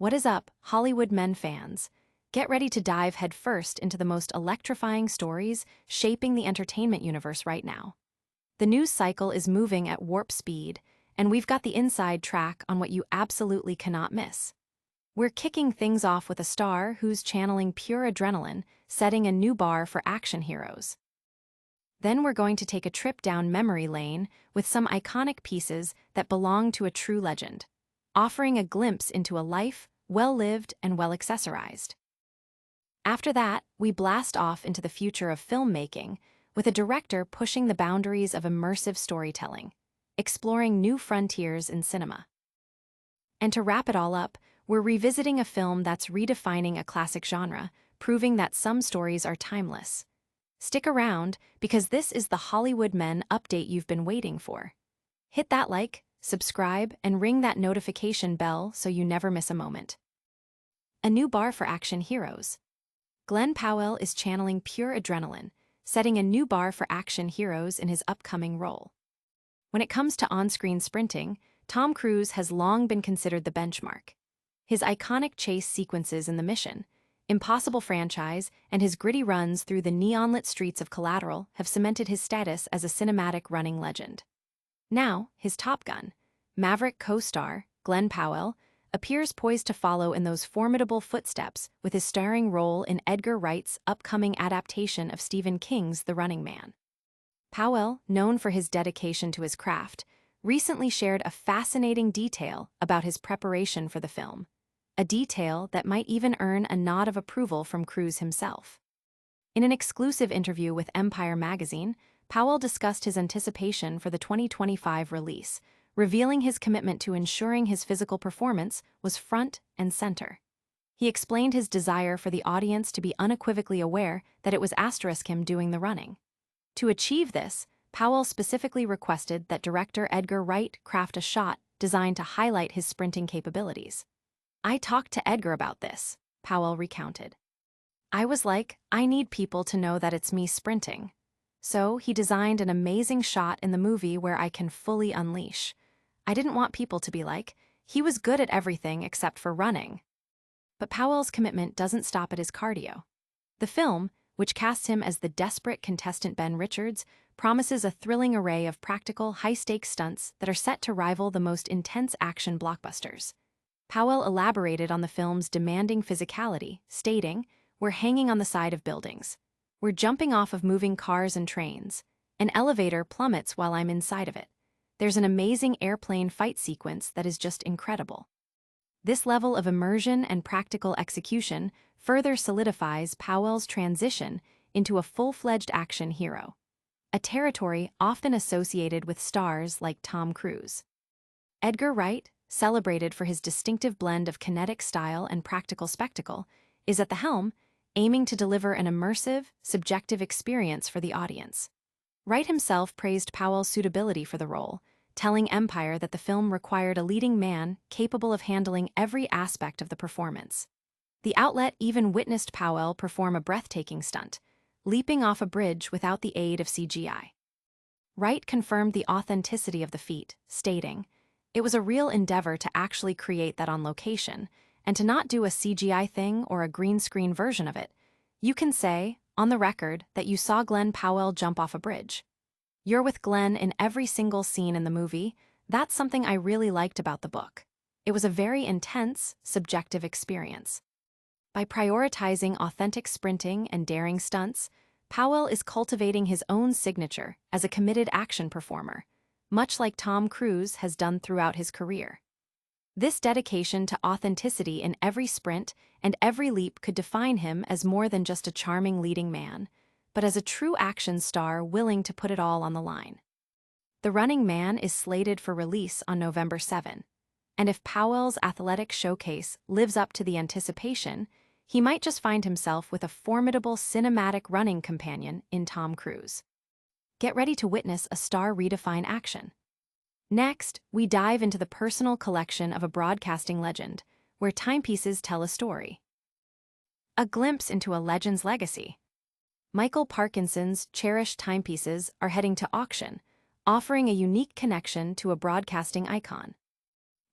What is up, Hollywood men fans? Get ready to dive headfirst into the most electrifying stories shaping the entertainment universe right now. The news cycle is moving at warp speed, and we've got the inside track on what you absolutely cannot miss. We're kicking things off with a star who's channeling pure adrenaline, setting a new bar for action heroes. Then we're going to take a trip down memory lane with some iconic pieces that belong to a true legend, offering a glimpse into a life well-lived and well-accessorized. After that, we blast off into the future of filmmaking with a director pushing the boundaries of immersive storytelling, exploring new frontiers in cinema. And to wrap it all up, we're revisiting a film that's redefining a classic genre, proving that some stories are timeless. Stick around, because this is the Hollywood Men update you've been waiting for. Hit that like, subscribe, and ring that notification bell so you never miss a moment. A new bar for action heroes. Glen Powell is channeling pure adrenaline, setting a new bar for action heroes in his upcoming role. When it comes to on-screen sprinting, Tom Cruise has long been considered the benchmark. His iconic chase sequences in The Mission Impossible franchise and his gritty runs through the neon-lit streets of Collateral have cemented his status as a cinematic running legend. Now, his Top Gun, Maverick co-star, Glen Powell, appears poised to follow in those formidable footsteps with his starring role in Edgar Wright's upcoming adaptation of Stephen King's The Running Man. Powell, known for his dedication to his craft, recently shared a fascinating detail about his preparation for the film, a detail that might even earn a nod of approval from Cruise himself. In an exclusive interview with Empire magazine, Powell discussed his anticipation for the 2025 release, revealing his commitment to ensuring his physical performance was front and center. He explained his desire for the audience to be unequivocally aware that it was him doing the running. To achieve this, Powell specifically requested that director Edgar Wright craft a shot designed to highlight his sprinting capabilities. "I talked to Edgar about this," Powell recounted. "I was like, I need people to know that it's me sprinting. So he designed an amazing shot in the movie where I can fully unleash. I didn't want people to be like, he was good at everything except for running." But Powell's commitment doesn't stop at his cardio. The film, which casts him as the desperate contestant Ben Richards, promises a thrilling array of practical, high-stakes stunts that are set to rival the most intense action blockbusters. Powell elaborated on the film's demanding physicality, stating, "We're hanging on the side of buildings. We're jumping off of moving cars and trains. An elevator plummets while I'm inside of it. There's an amazing airplane fight sequence that is just incredible." This level of immersion and practical execution further solidifies Powell's transition into a full-fledged action hero, a territory often associated with stars like Tom Cruise. Edgar Wright, celebrated for his distinctive blend of kinetic style and practical spectacle, is at the helm, aiming to deliver an immersive, subjective experience for the audience. Wright himself praised Powell's suitability for the role, telling Empire that the film required a leading man capable of handling every aspect of the performance. The outlet even witnessed Powell perform a breathtaking stunt, leaping off a bridge without the aid of CGI. Wright confirmed the authenticity of the feat, stating, "It was a real endeavor to actually create that on location, and to not do a CGI thing or a green screen version of it. You can say, on the record, that you saw Glen Powell jump off a bridge. You're with Glen in every single scene in the movie. That's something I really liked about the book. It was a very intense, subjective experience." By prioritizing authentic sprinting and daring stunts, Powell is cultivating his own signature as a committed action performer, much like Tom Cruise has done throughout his career. This dedication to authenticity in every sprint and every leap could define him as more than just a charming leading man, but as a true action star willing to put it all on the line. The Running Man is slated for release on November 7, and if Powell's athletic showcase lives up to the anticipation, he might just find himself with a formidable cinematic running companion in Tom Cruise. Get ready to witness a star redefine action. Next, we dive into the personal collection of a broadcasting legend, where timepieces tell a story. A glimpse into a legend's legacy. Michael Parkinson's cherished timepieces are heading to auction, offering a unique connection to a broadcasting icon.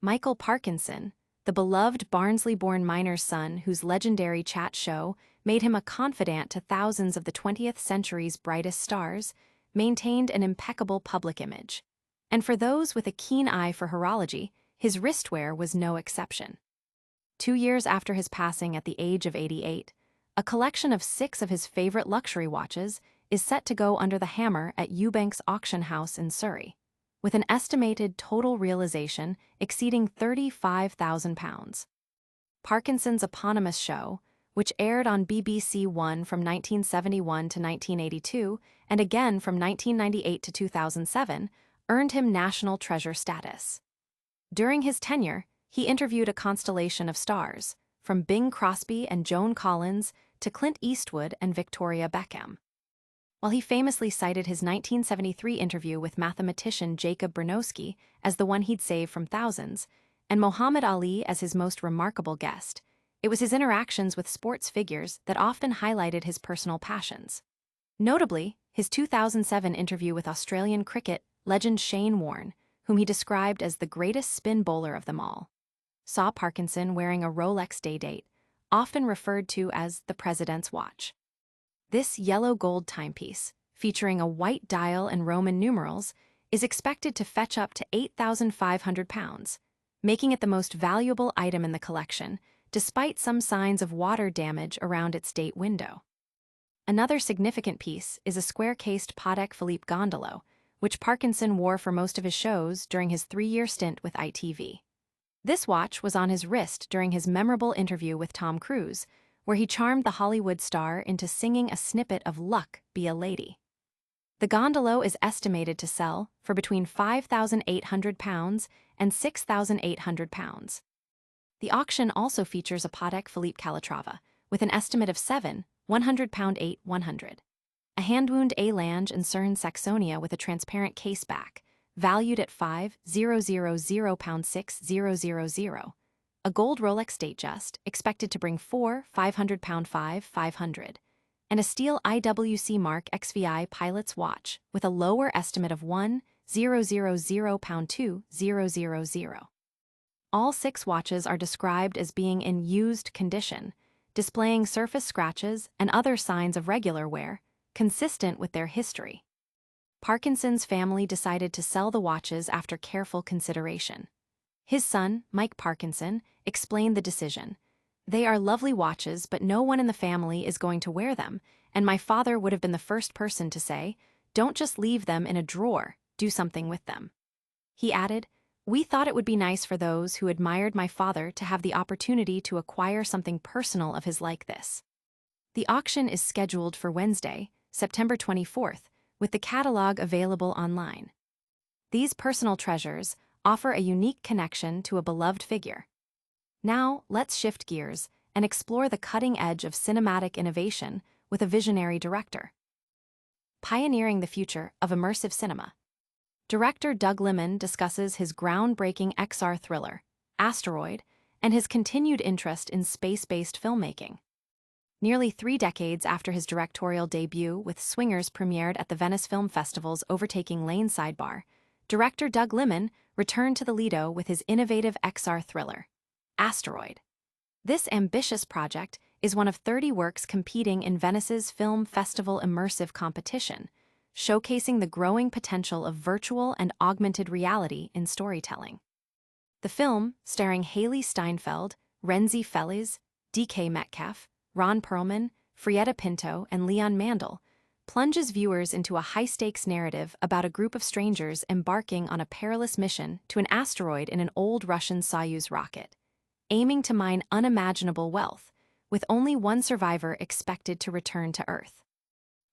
Michael Parkinson, the beloved Barnsley-born miner's son whose legendary chat show made him a confidant to thousands of the 20th century's brightest stars, maintained an impeccable public image. And for those with a keen eye for horology, his wristwear was no exception. 2 years after his passing at the age of 88, a collection of 6 of his favorite luxury watches is set to go under the hammer at Eubank's auction house in Surrey, with an estimated total realization exceeding £35,000. Parkinson's eponymous show, which aired on BBC One from 1971 to 1982 and again from 1998 to 2007, earned him national treasure status. During his tenure, he interviewed a constellation of stars, from Bing Crosby and Joan Collins to Clint Eastwood and Victoria Beckham. While he famously cited his 1973 interview with mathematician Jacob Bronowski as the one he'd save from thousands, and Muhammad Ali as his most remarkable guest, it was his interactions with sports figures that often highlighted his personal passions. Notably, his 2007 interview with Australian cricket legend Shane Warne, whom he described as the greatest spin bowler of them all, saw Parkinson wearing a Rolex day-date, often referred to as the President's watch. This yellow-gold timepiece, featuring a white dial and Roman numerals, is expected to fetch up to £8,500, making it the most valuable item in the collection, despite some signs of water damage around its date window. Another significant piece is a square-cased Patek Philippe Gondolo, which Parkinson wore for most of his shows during his 3-year stint with ITV. This watch was on his wrist during his memorable interview with Tom Cruise, where he charmed the Hollywood star into singing a snippet of Luck Be a Lady. The Gondolo is estimated to sell for between £5,800 and £6,800. The auction also features a Patek Philippe Calatrava, with an estimate of £7,100 8,100. A hand-wound Lange and Cern Saxonia with a transparent case back, valued at £5,000 6,000. A gold Rolex Datejust, expected to bring £4,500 5,500. And a steel IWC Mark XVI pilot's watch, with a lower estimate of £1,000 2,000. All 6 watches are described as being in used condition, displaying surface scratches and other signs of regular wear, consistent with their history. Parkinson's family decided to sell the watches after careful consideration. His son, Mike Parkinson, explained the decision. "They are lovely watches, but no one in the family is going to wear them, and my father would have been the first person to say, 'Don't just leave them in a drawer, do something with them.'" He added, "We thought it would be nice for those who admired my father to have the opportunity to acquire something personal of his like this." The auction is scheduled for Wednesday, September 24th, with the catalog available online. These personal treasures offer a unique connection to a beloved figure. Now, let's shift gears and explore the cutting edge of cinematic innovation with a visionary director. Pioneering the future of immersive cinema. Director Doug Liman discusses his groundbreaking XR thriller, Asteroid, and his continued interest in space-based filmmaking. Nearly 3 decades after his directorial debut with Swingers premiered at the Venice Film Festival's overtaking Lane Sidebar, director Doug Liman returned to the Lido with his innovative XR thriller, Asteroid. This ambitious project is one of 30 works competing in Venice's Film Festival immersive competition, showcasing the growing potential of virtual and augmented reality in storytelling. The film, starring Haley Steinfeld, Renzi Felix, DK Metcalf, Ron Perlman, Frietta Pinto, and Leon Mandel, plunges viewers into a high-stakes narrative about a group of strangers embarking on a perilous mission to an asteroid in an old Russian Soyuz rocket, aiming to mine unimaginable wealth, with only one survivor expected to return to Earth.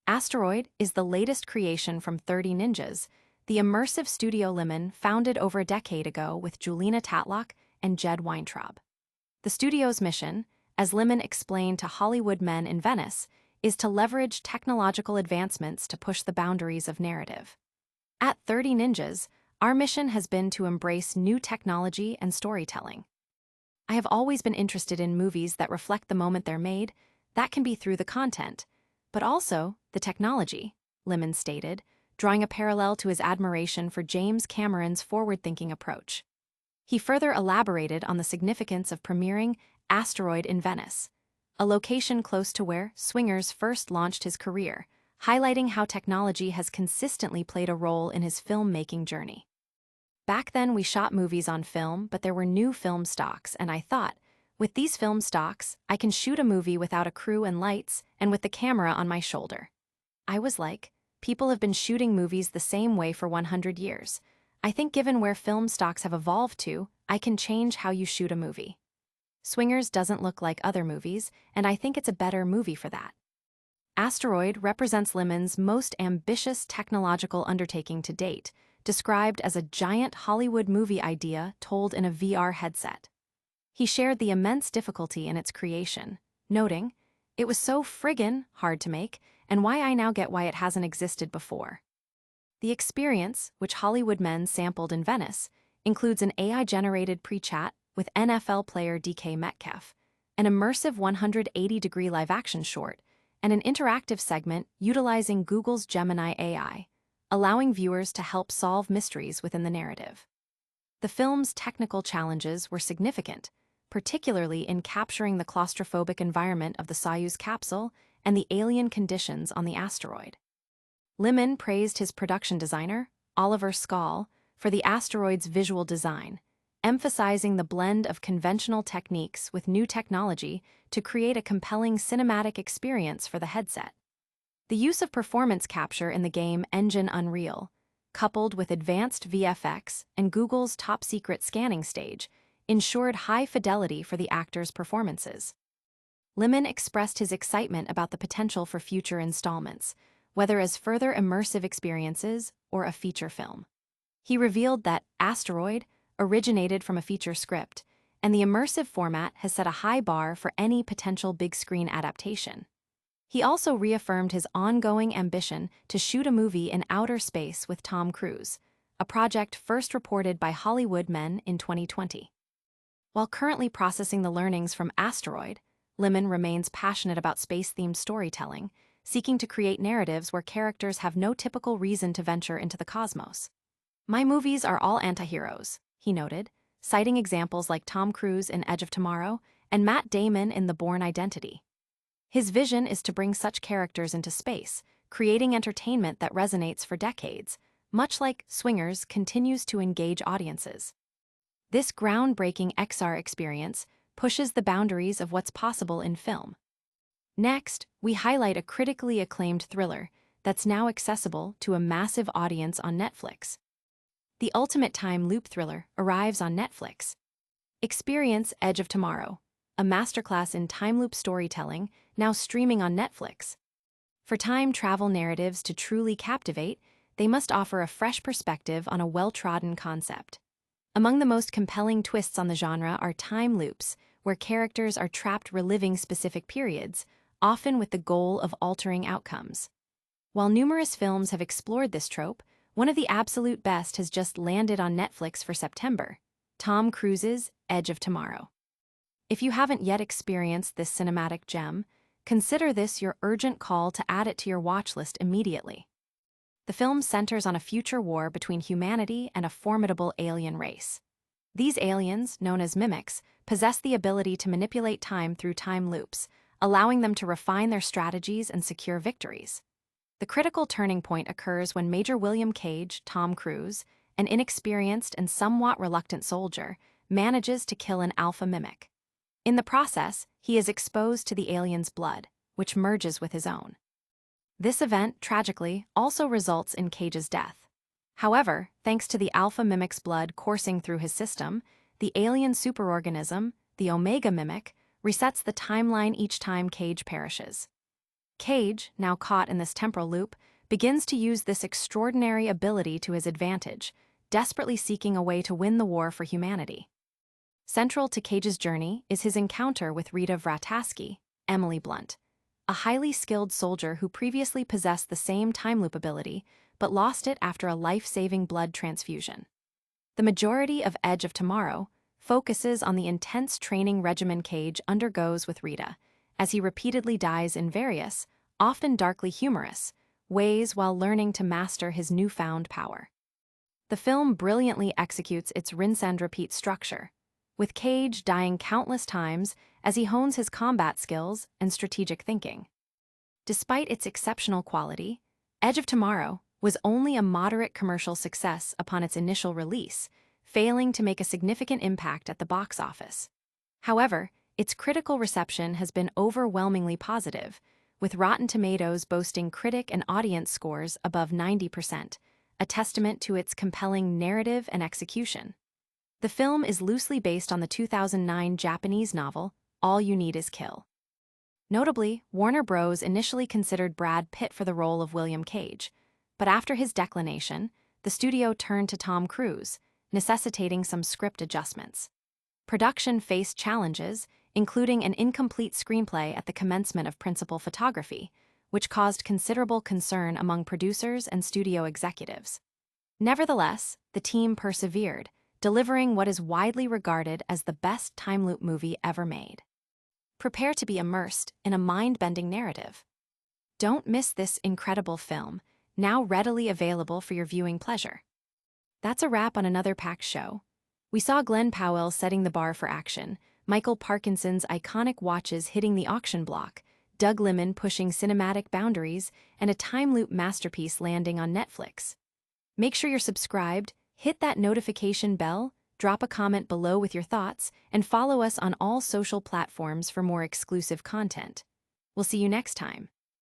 Asteroid is the latest creation from 30 Ninjas, the immersive studio Liman founded over a decade ago with Julina Tatlock and Jed Weintraub. The studio's mission, as Liman explained to Hollywood Men in Venice, is to leverage technological advancements to push the boundaries of narrative. At 30 Ninjas, our mission has been to embrace new technology and storytelling. I have always been interested in movies that reflect the moment they're made. That can be through the content, but also the technology, Liman stated, drawing a parallel to his admiration for James Cameron's forward-thinking approach. He further elaborated on the significance of premiering Asteroid in Venice, a location close to where Swingers first launched his career, highlighting how technology has consistently played a role in his filmmaking journey. Back then, we shot movies on film, but there were new film stocks, and I thought, with these film stocks, I can shoot a movie without a crew and lights and with the camera on my shoulder. I was like, people have been shooting movies the same way for 100 years. I think given where film stocks have evolved to, I can change how you shoot a movie. Swingers doesn't look like other movies, and I think it's a better movie for that. Asteroid represents Liman's most ambitious technological undertaking to date, described as a giant Hollywood movie idea told in a VR headset. He shared the immense difficulty in its creation, noting, "It was so friggin' hard to make, and why I now get why it hasn't existed before." The experience, which Hollywood Men sampled in Venice, includes an AI-generated pre-chat with NFL player DK Metcalf, an immersive 180-degree live-action short, and an interactive segment utilizing Google's Gemini AI, allowing viewers to help solve mysteries within the narrative. The film's technical challenges were significant, particularly in capturing the claustrophobic environment of the Soyuz capsule and the alien conditions on the asteroid. Liman praised his production designer, Oliver Skall, for the asteroid's visual design, emphasizing the blend of conventional techniques with new technology to create a compelling cinematic experience for the headset. The use of performance capture in the game Engine Unreal, coupled with advanced VFX and Google's top-secret scanning stage, ensured high fidelity for the actors' performances. Liman expressed his excitement about the potential for future installments, whether as further immersive experiences or a feature film. He revealed that Asteroid originated from a feature script, and the immersive format has set a high bar for any potential big-screen adaptation. He also reaffirmed his ongoing ambition to shoot a movie in outer space with Tom Cruise, a project first reported by Hollywood Men in 2020. While currently processing the learnings from Asteroid, Liman remains passionate about space-themed storytelling, seeking to create narratives where characters have no typical reason to venture into the cosmos. "My movies are all anti-heroes," he noted, citing examples like Tom Cruise in Edge of Tomorrow and Matt Damon in The Bourne Identity. His vision is to bring such characters into space, creating entertainment that resonates for decades, much like Swingers continues to engage audiences. This groundbreaking XR experience pushes the boundaries of what's possible in film. Next, we highlight a critically acclaimed thriller that's now accessible to a massive audience on Netflix. The ultimate time loop thriller arrives on Netflix. Experience Edge of Tomorrow, a masterclass in time loop storytelling now streaming on Netflix. For time travel narratives to truly captivate, they must offer a fresh perspective on a well-trodden concept. Among the most compelling twists on the genre are time loops, where characters are trapped reliving specific periods, often with the goal of altering outcomes. While numerous films have explored this trope, one of the absolute best has just landed on Netflix for September: Tom Cruise's Edge of Tomorrow. If you haven't yet experienced this cinematic gem, consider this your urgent call to add it to your watch list immediately. The film centers on a future war between humanity and a formidable alien race. These aliens, known as mimics, possess the ability to manipulate time through time loops, allowing them to refine their strategies and secure victories. The critical turning point occurs when Major William Cage, Tom Cruise, an inexperienced and somewhat reluctant soldier, manages to kill an alpha mimic. In the process, he is exposed to the alien's blood, which merges with his own. This event, tragically, also results in Cage's death. However, thanks to the alpha mimic's blood coursing through his system, the alien superorganism, the Omega Mimic, resets the timeline each time Cage perishes. Cage, now caught in this temporal loop, begins to use this extraordinary ability to his advantage, desperately seeking a way to win the war for humanity. Central to Cage's journey is his encounter with Rita Vrataski, Emily Blunt, a highly skilled soldier who previously possessed the same time loop ability, but lost it after a life-saving blood transfusion. The majority of Edge of Tomorrow focuses on the intense training regimen Cage undergoes with Rita, as he repeatedly dies in various, often darkly humorous, ways while learning to master his newfound power. The film brilliantly executes its rinse-and-repeat structure, with Cage dying countless times as he hones his combat skills and strategic thinking. Despite its exceptional quality, Edge of Tomorrow was only a moderate commercial success upon its initial release, failing to make a significant impact at the box office. However, its critical reception has been overwhelmingly positive, with Rotten Tomatoes boasting critic and audience scores above 90%, a testament to its compelling narrative and execution. The film is loosely based on the 2009 Japanese novel, All You Need Is Kill. Notably, Warner Bros. Initially considered Brad Pitt for the role of William Cage, but after his declination, the studio turned to Tom Cruise, necessitating some script adjustments. Production faced challenges, including an incomplete screenplay at the commencement of principal photography, which caused considerable concern among producers and studio executives. Nevertheless, the team persevered, delivering what is widely regarded as the best time loop movie ever made. Prepare to be immersed in a mind-bending narrative. Don't miss this incredible film, now readily available for your viewing pleasure. That's a wrap on another packed show. We saw Glen Powell setting the bar for action, Michael Parkinson's iconic watches hitting the auction block, Doug Liman pushing cinematic boundaries, and a time loop masterpiece landing on Netflix. Make sure you're subscribed, hit that notification bell, drop a comment below with your thoughts, and follow us on all social platforms for more exclusive content. We'll see you next time.